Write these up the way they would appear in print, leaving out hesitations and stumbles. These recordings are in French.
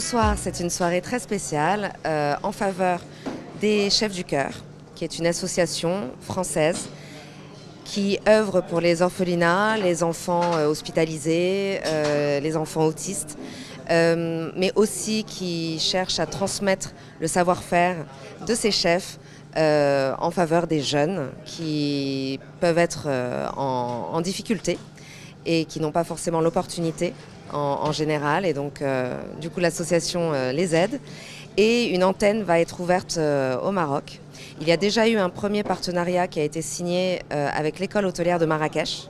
soir, c'est une soirée très spéciale en faveur des Chefs du Cœur, qui est une association française qui œuvre pour les orphelinats, les enfants hospitalisés, les enfants autistes, mais aussi qui cherche à transmettre le savoir-faire de ces chefs en faveur des jeunes qui peuvent être en difficulté et qui n'ont pas forcément l'opportunité en général. Et donc, du coup, l'association les aide. Et une antenne va être ouverte au Maroc. Il y a déjà eu un premier partenariat qui a été signé avec l'école hôtelière de Marrakech.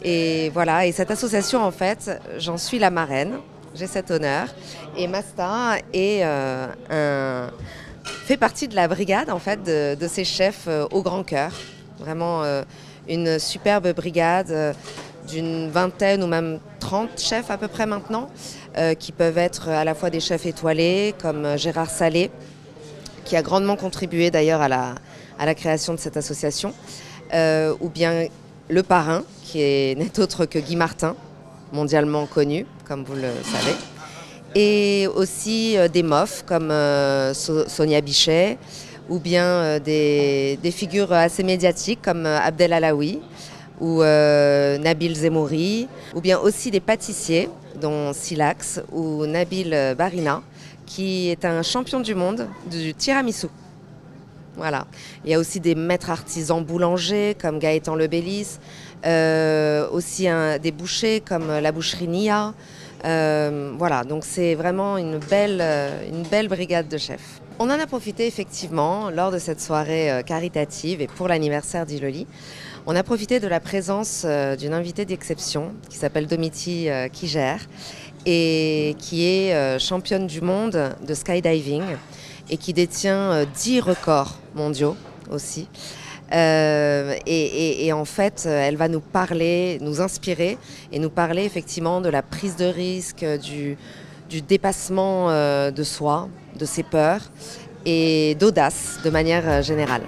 Et voilà, et cette association, en fait, j'en suis la marraine. J'ai cet honneur. Et Masta fait partie de la brigade, en fait, de ces chefs au grand cœur. Vraiment une superbe brigade d'une vingtaine ou même 30 chefs à peu près maintenant, qui peuvent être à la fois des chefs étoilés comme Gérard Salé, qui a grandement contribué d'ailleurs à la création de cette association, ou bien le parrain, qui n'est autre que Guy Martin, mondialement connu, comme vous le savez, et aussi des mofs comme Sonia Bichet, ou bien des figures assez médiatiques comme Abdel Alaoui, ou Nabil Zemouri, ou bien aussi des pâtissiers, dont Silax ou Nabil Barina, qui est un champion du monde du tiramisu. Voilà. Il y a aussi des maîtres artisans boulangers comme Gaëtan Lebellis, aussi des bouchers comme la boucherie Nia. Voilà, donc c'est vraiment une belle brigade de chefs. On en a profité effectivement lors de cette soirée caritative et pour l'anniversaire d'Iloli. On a profité de la présence d'une invitée d'exception qui s'appelle Domiti Kiger et qui est championne du monde de skydiving et qui détient 10 records mondiaux aussi. Et en fait, elle va nous parler, nous inspirer et nous parler effectivement de la prise de risque, du dépassement de soi, de ses peurs et d'audace de manière générale.